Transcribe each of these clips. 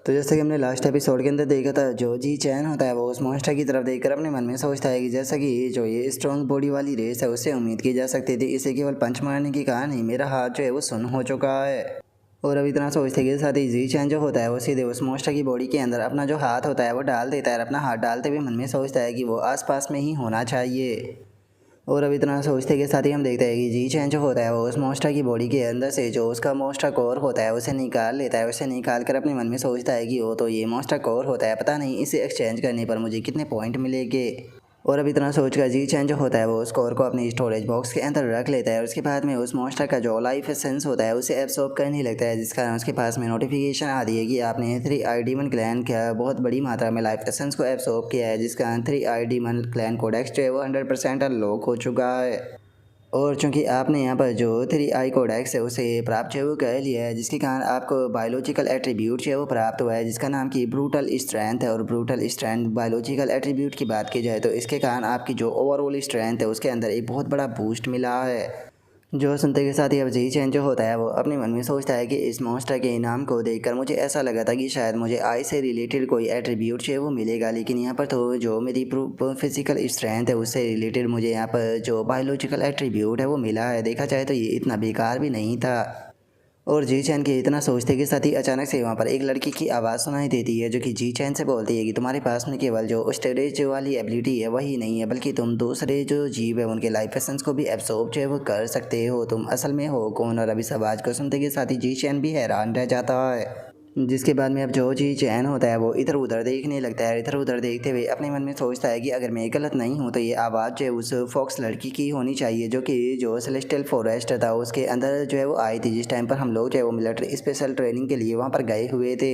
तो जैसे कि हमने लास्ट एपिसोड के अंदर देखा था, जो जी चैन होता है वो उस मॉन्स्टर की तरफ देखकर अपने मन में सोचता है कि जैसा कि जो ये स्ट्रॉन्ग बॉडी वाली रेस है उससे उम्मीद की जा सकती थी, इसे केवल पंच मारने की कहा नहीं, मेरा हाथ जो है वो सुन्न हो चुका है। और अब इतना सोचते के साथ ही जी चैन जो होता है वो सीधे उस मॉन्स्टर की बॉडी के अंदर अपना जो हाथ होता है वो डाल देता है। अपना हाथ डालते हुए मन में सोचता है कि वो आसपास में ही होना चाहिए। और अब इतना सोचते के साथ ही हम देखते हैं कि जी चैन जो होता है वो उस मॉन्स्टर की बॉडी के अंदर से जो उसका मॉन्स्टर कोर होता है उसे निकाल लेता है। उसे निकाल कर अपने मन में सोचता है कि वो तो ये मॉन्स्टर कोर होता है, पता नहीं इसे एक्सचेंज करने पर मुझे कितने पॉइंट मिलेंगे। और अब इतना सोचकर जी चैन जो होता है वो उस कोर को अपनी स्टोरेज बॉक्स के अंदर रख लेता है। और उसके बाद में उस मॉन्स्टर का जो लाइफ एसेंस होता है उसे एब्सॉर्ब करने लगता है, जिस कारण उसके पास में नोटिफिकेशन आती है कि आपने 3 डीमन क्लैन का बहुत बड़ी मात्रा में लाइफ एसेंस को एब्सॉर्ब किया है, जिस कारण 3 डीमन क्लैन कोडेक्स जो है वो 100% अनलॉक हो चुका है। और चूंकि आपने यहाँ पर जो 3 कोडेक्स है उसे प्राप्त जो है वो कर लिया है, जिसके कारण आपको बायोलॉजिकल एट्रीब्यूट जो है वो प्राप्त हुआ है, जिसका नाम की ब्रूटल स्ट्रेंथ है। और ब्रूटल स्ट्रेंथ बायोलॉजिकल एट्रीब्यूट की बात की जाए तो इसके कारण आपकी जो ओवरऑल स्ट्रेंथ है उसके अंदर एक बहुत बड़ा बूस्ट मिला है। जो सुनते के साथ ही अब जी चैन जो होता है वो अपने मन में सोचता है कि इस मॉन्स्टर के इनाम को देखकर मुझे ऐसा लगा था कि शायद मुझे आई से रिलेटेड कोई एट्रीब्यूट जो है वो मिलेगा, लेकिन यहाँ पर तो जो मेरी फिजिकल स्ट्रेंथ है उससे रिलेटेड मुझे यहाँ पर जो बायोलॉजिकल एट्रीब्यूट है वो मिला है। देखा जाए तो ये इतना बेकार भी नहीं था। और जी चैन के इतना सोचते के साथ ही अचानक से वहाँ पर एक लड़की की आवाज़ सुनाई देती है, जो कि जी चैन से बोलती है कि तुम्हारे पास में केवल जो स्टोरेज वाली एबिलिटी है वही नहीं है, बल्कि तुम दूसरे जो जीव है उनके लाइफ एसेंस को भी एब्सॉर्ब जो है वो कर सकते हो। तुम असल में हो कौन? और अभी इस आवाज़ को सुनते के साथ ही जी चैन भी हैरान रह जाता है। जिसके बाद में अब जो जी चैन होता है वो इधर उधर देखने लगता है। इधर उधर देखते हुए अपने मन में सोचता है कि अगर मैं गलत नहीं हूँ तो ये आवाज़ जो है उस फॉक्स लड़की की होनी चाहिए, जो कि जो सेलेस्टियल फॉरेस्ट था उसके अंदर जो है वो आई थी, जिस टाइम पर हम लोग जो है वो मिलिट्री स्पेशल ट्रेनिंग के लिए वहाँ पर गए हुए थे।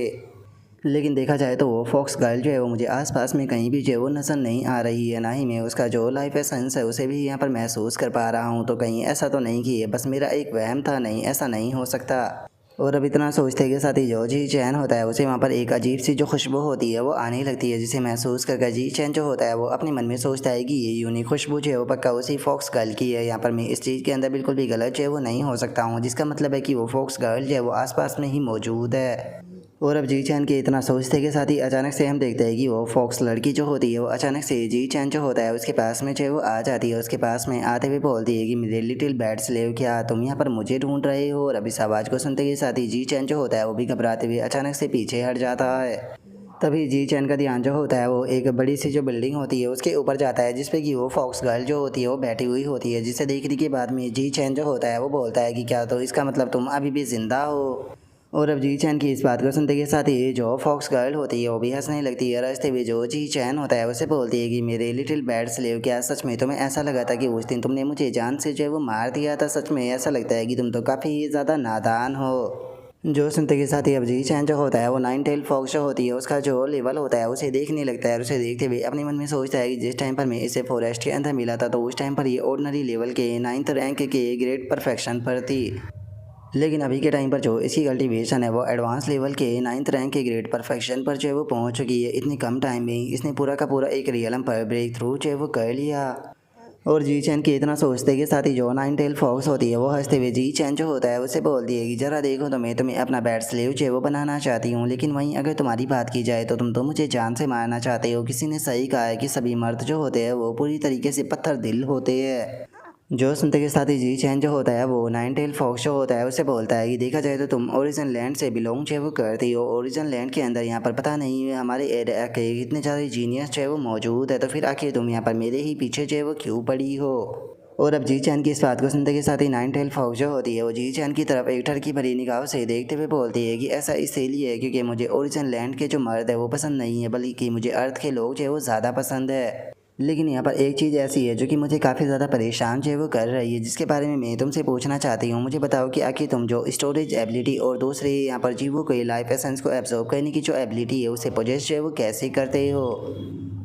लेकिन देखा जाए तो वो फॉक्स गर्ल जो है वो मुझे आसपास में कहीं भी जो है वो नज़र नहीं आ रही है, ना ही मैं उसका जो लाइफ एसेंस है उसे भी यहाँ पर महसूस कर पा रहा हूँ। तो कहीं ऐसा तो नहीं कि ये बस मेरा एक वहम था? नहीं, ऐसा नहीं हो सकता। और अब इतना सोचते के साथ ही जो जी चैन होता है उसे वहाँ पर एक अजीब सी जो खुशबू होती है वो आने लगती है, जिसे महसूस करके जी चैन जो होता है वो अपने मन में सोचता है कि ये यूनिक खुशबू जो है वो पक्का उसी फॉक्स गर्ल की है। यहाँ पर मैं इस चीज़ के अंदर बिल्कुल भी गलत जो है वो नहीं हो सकता हूँ, जिसका मतलब है कि वो फॉक्स गर्ल जो है वो आसपास में ही मौजूद है। और अब जी चैन के इतना सोचते के साथ ही अचानक से हम देखते हैं कि वो फॉक्स लड़की जो होती है वो अचानक से जी चैन जो होता है उसके पास में जो है वो आ जाती है। उसके पास में आते हुए बोलती है कि मेरे लिटिल बैड स्लेव, क्या तुम यहाँ पर मुझे ढूंढ रहे हो? और अब इस आवाज़ को सुनते के साथ ही जी चैन जो होता है वो भी घबराते हुए अचानक से पीछे हट जाता है। तभी जी चैन का ध्यान जो होता है वो एक बड़ी सी जो बिल्डिंग होती है उसके ऊपर जाता है, जिसपे कि वो फॉक्स गर्ल जो होती है वो बैठी हुई होती है, जिसे देखने के बाद में जी चैन जो होता है वो बोलता है कि क्या तो इसका मतलब तुम अभी भी जिंदा हो? और अब जी चैन की इस बात को सुनते के साथ ही जो फॉक्स गर्ल होती है वो भी हंसने लगती है। हंसते हुए जो जी चैन होता है उसे बोलती है कि मेरे लिटिल बैड स्लेव, क्या सच में तुम्हें ऐसा लगा था कि उस दिन तुमने मुझे जान से जो है वो मार दिया था? सच में ऐसा लगता है कि तुम तो काफ़ी ज़्यादा नादान हो। जो सुनते के साथ ही अब जी चैन जो होता है वो 9 टेल फॉक्स जो होती है उसका जो लेवल होता है उसे देखने लगता है। और उसे देखते हुए अपने मन में सोचता है कि जिस टाइम पर मैं इसे फॉरेस्ट के अंदर मिला था तो उस टाइम पर ये ऑर्डिनरी लेवल के 9th रैंक के ग्रेड परफेक्शन पर थी, लेकिन अभी के टाइम पर जो इसकी कल्टीवेशन है वो एडवांस लेवल के 9th रैंक के ग्रेड परफेक्शन पर जो है वो पहुंच चुकी है। इतनी कम टाइम में इसने पूरा का पूरा एक रियलम पर ब्रेक थ्रू जो है वो कर लिया। और जी चैन के इतना सोचते के साथ ही जो 9 टेल फॉक्स होती है वो हंसते हुए जी चैन जो होता है उसे बोलती है कि जरा देखो तो मैं तुम्हें अपना बैड स्लेव जो है वो बनाना चाहती हूँ, लेकिन वहीं अगर तुम्हारी बात की जाए तो तुम तो मुझे जान से मारना चाहते हो। किसी ने सही कहा है कि सभी मर्द जो होते हैं वो पूरी तरीके से पत्थर दिल होते हैं। जो सुनते के साथ ही जी चैन जो होता है वो 9 टेल फॉक्स जो होता है उसे बोलता है कि देखा जाए तो तुम ओरिजिन लैंड से बिलोंग जो है वो करती हो। ओरिजिन लैंड के अंदर यहाँ पर पता नहीं हमारे एरिया के इतने ज़्यादा जीनियस जो है वो मौजूद है, तो फिर आखिर तुम यहाँ पर मेरे ही पीछे जो है वो क्यों पड़ी हो? और अब जी चैन की इस बात को सुनते के साथ ही 9 टेल फॉक्स जो होती है वो जी चैन की तरफ एक ठरकी भरी निगाह से देखते हुए बोलती है कि ऐसा इसलिए है क्योंकि मुझे ओरिजिन लैंड के जो मर्द है वो पसंद नहीं है, बल्कि मुझे अर्थ के लोग जो है वो ज़्यादा पसंद है। लेकिन यहाँ पर एक चीज़ ऐसी है जो कि मुझे काफ़ी ज़्यादा परेशान जो है वो कर रही है, जिसके बारे में मैं तुमसे पूछना चाहती हूँ। मुझे बताओ कि आखिर तुम जो स्टोरेज एबिलिटी और दूसरे यहाँ पर जीवों के लाइफ एसेंस को एब्जॉर्ब करने की जो एबिलिटी है उसे पोजेस जो है वो कैसे करते हो?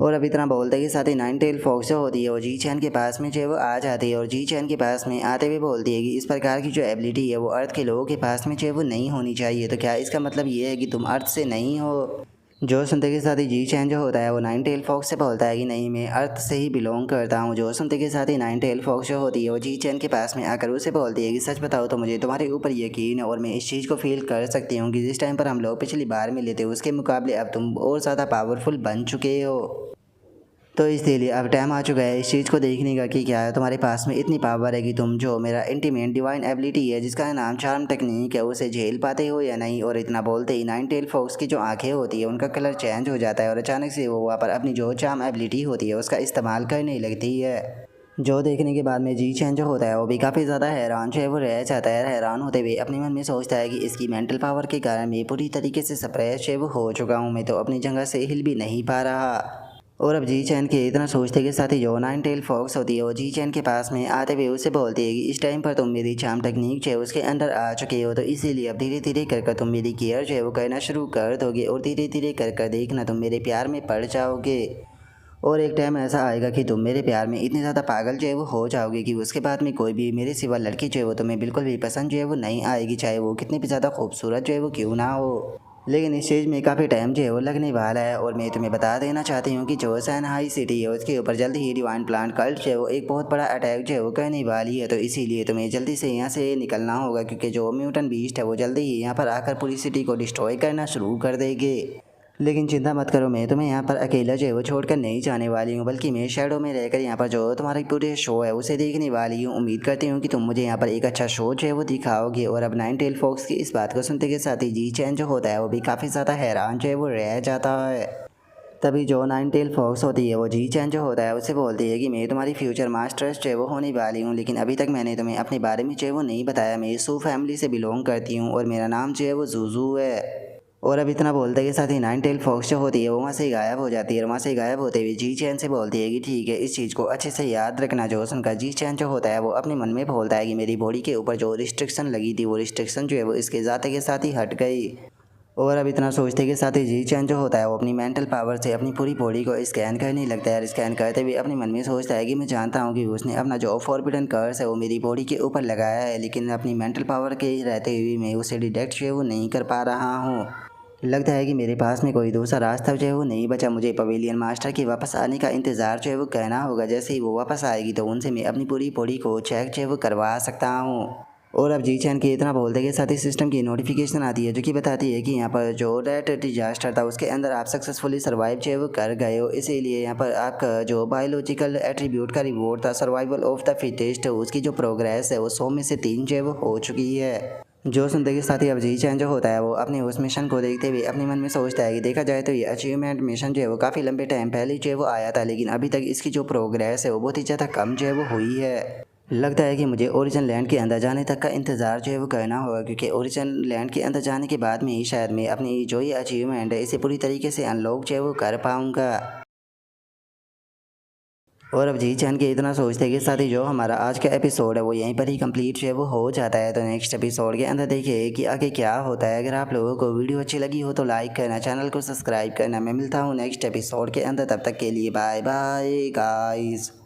और अब इतना बोलते के साथ ही 9 टेल फॉक्स जो होती है वो जी चैन के पास में जो है वो आ जाती है। और जी चैन के पास में आते हुए बोलती है कि इस प्रकार की जो एबिलिटी है वो अर्थ के लोगों के पास में जो है वो नहीं होनी चाहिए, तो क्या इसका मतलब ये है कि तुम अर्थ से नहीं हो? जो सुनते के साथ ही जी चैन जो होता है वो नाइन टेल फॉक्स से बोलता है कि नहीं, मैं अर्थ से ही बिलोंग करता हूँ। जो सुनते के साथ ही नाइन टेल फॉक्स जो होती है वो जी चैन के पास में आकर उसे बोलती है कि सच बताओ तो मुझे तुम्हारे ऊपर यकीन है और मैं इस चीज़ को फील कर सकती हूँ कि जिस टाइम पर हम लोग पिछली बार मिले थे उसके मुकाबले अब तुम और ज़्यादा पावरफुल बन चुके हो। तो इसीलिए अब टाइम आ चुका है इस चीज़ को देखने का कि क्या है तुम्हारे पास में इतनी पावर है कि तुम जो मेरा इंटीमेट डिवाइन एबिलिटी है जिसका नाम चार्म टेक्निक है उसे झेल पाते हो या नहीं। और इतना बोलते ही नाइन टेल फॉक्स की जो आंखें होती है उनका कलर चेंज हो जाता है और अचानक से वो वहाँ पर अपनी जो चार्म एबिलिटी होती है उसका इस्तेमाल करने लगती है। जो देखने के बाद में जी चैन जो होता है वो भी काफ़ी ज़्यादा हैरान जो है वो रह जाता है। हैरान होते हुए अपने मन में सोचता है कि इसकी मेंटल पावर के कारण मैं पूरी तरीके से सप्रेस जो है वो हो चुका हूँ, मैं तो अपनी जगह से हिल भी नहीं पा रहा। और अब जी चैन के इतना सोचते के साथ ही जो नाइन टेल फॉक्स होती है वो जी चैन के पास में आते हुए उसे बोलती है कि इस टाइम पर तुम मेरी चार्म टेक्निक जो है उसके अंदर आ चुके हो, तो इसीलिए अब धीरे धीरे कर तुम मेरी केयर जो है वो करना शुरू कर दोगे और धीरे धीरे कर देखना तुम मेरे प्यार में पड़ जाओगे। और एक टाइम ऐसा आएगा कि तुम मेरे प्यार में इतने ज़्यादा पागल जो है वो हो जाओगे कि उसके बाद में कोई भी मेरे सिवा लड़की जो है वो तुम्हें बिल्कुल भी पसंद जो है वो नहीं आएगी, चाहे वो कितनी भी ज़्यादा खूबसूरत जो है वो क्यों ना हो। लेकिन इस चीज़ में काफ़ी टाइम जो है वो लगने वाला है और मैं तुम्हें बता देना चाहती हूँ कि जो शंघाई सिटी है उसके ऊपर जल्दी ही डिवाइन प्लांट कल्ट जो है वो एक बहुत बड़ा अटैक जो है वो करने वाली है। तो इसीलिए तुम्हें जल्दी से यहाँ से निकलना होगा क्योंकि जो म्यूटेंट बीस्ट है वो जल्दी ही यहाँ पर आकर पूरी सिटी को डिस्ट्रॉय करना शुरू कर देंगे। लेकिन चिंता मत करो, मैं तुम्हें यहाँ पर अकेला जो है वो छोड़कर नहीं जाने वाली हूँ, बल्कि मैं शैडो में रहकर यहाँ पर जो तुम्हारी पूरे शो है उसे देखने वाली हूँ। उम्मीद करती हूँ कि तुम मुझे यहाँ पर एक अच्छा शो जो है वो दिखाओगे। और अब नाइन टेल फॉक्स की इस बात को सुनते के साथ ही जी चैन जो होता है वो भी काफ़ी ज़्यादा हैरान जो है वो रह जाता है। तभी जो नाइन टेल फॉक्स होती है वो जी चैन जो होता है उसे बोलती है कि मैं तुम्हारी फ्यूचर मास्टर्स जो है वो होने वाली हूँ, लेकिन अभी तक मैंने तुम्हें अपने बारे में जो है वो नहीं बताया। मैं सू फैमिली से बिलोंग करती हूँ और मेरा नाम जो है वो जूजू है। और अब इतना बोलते के साथ ही नाइन टेल फॉक्स जो होती है वो वहाँ से गायब हो जाती है और वहाँ से गायब होते हुए जी चैन से बोलती है कि ठीक है, इस चीज़ को अच्छे से याद रखना। जो सुनकर जी चैन जो होता है वो अपने मन में बोलता है कि मेरी बॉडी के ऊपर जो रिस्ट्रिक्शन लगी थी वो रिस्ट्रिक्शन जो है वो इसके जाते के साथ ही हट गई। और अब इतना सोचते के साथ ही जी चैन जो होता है वो अपनी मेंटल पावर से अपनी पूरी बॉडी को स्कैन करने लगता है। स्कैन करते हुए अपने मन में सोचता है कि मैं जानता हूँ कि उसने अपना जो फॉरबिडन कर्स है वो मेरी बॉडी के ऊपर लगाया है, लेकिन अपनी मेंटल पावर के रहते हुए मैं उसे डिटेक्ट जो है वो नहीं कर पा रहा हूँ। लगता है कि मेरे पास में कोई दूसरा रास्ता जो है वो नहीं बचा। मुझे पवेलियन मास्टर के वापस आने का इंतज़ार जो है वो कहना होगा। जैसे ही वो वापस आएगी तो उनसे मैं अपनी पूरी बॉडी को चेक जो है वो करवा सकता हूँ। और अब जी चैन के इतना बोलते के साथ ही सिस्टम की नोटिफिकेशन आती है जो कि बताती है कि यहाँ पर जो रेड डिजास्टर था उसके अंदर आप सक्सेसफुली सर्वाइव जो है वो कर गए हो। इसीलिए यहाँ पर आपका जो बायोलॉजिकल एट्रीब्यूट का रिवॉर्ड था सर्वाइवल ऑफ द फिटेस्ट, उसकी जो प्रोग्रेस है वो 100 में से 3 जो है वो हो चुकी है। जो सुनते के साथ ही अब जी चैन जो होता है वो अपने उस मिशन को देखते हुए अपने मन में सोचता है कि देखा जाए तो ये अचीवमेंट मिशन जो है वो काफ़ी लंबे टाइम पहले जो है वो आया था, लेकिन अभी तक इसकी जो प्रोग्रेस है वो बहुत ही ज़्यादा कम जो है वो हुई है। लगता है कि मुझे ओरिजिन लैंड के अंदर जाने तक का इंतज़ार जो है वो करना होगा, क्योंकि ओरिजिन लैंड के अंदर जाने के बाद में ही शायद मैं अपनी जो ये अचीवमेंट है इसे पूरी तरीके से अनलॉक जो है वो कर पाऊँगा। और अब जी चैन के इतना सोचते के साथ ही जो हमारा आज का एपिसोड है वो यहीं पर ही कंप्लीट जो है वो हो जाता है। तो नेक्स्ट एपिसोड के अंदर देखिए कि आगे क्या होता है। अगर आप लोगों को वीडियो अच्छी लगी हो तो लाइक करना, चैनल को सब्सक्राइब करना। मैं मिलता हूँ नेक्स्ट एपिसोड के अंदर, तब तक के लिए बाय बाय गाइस।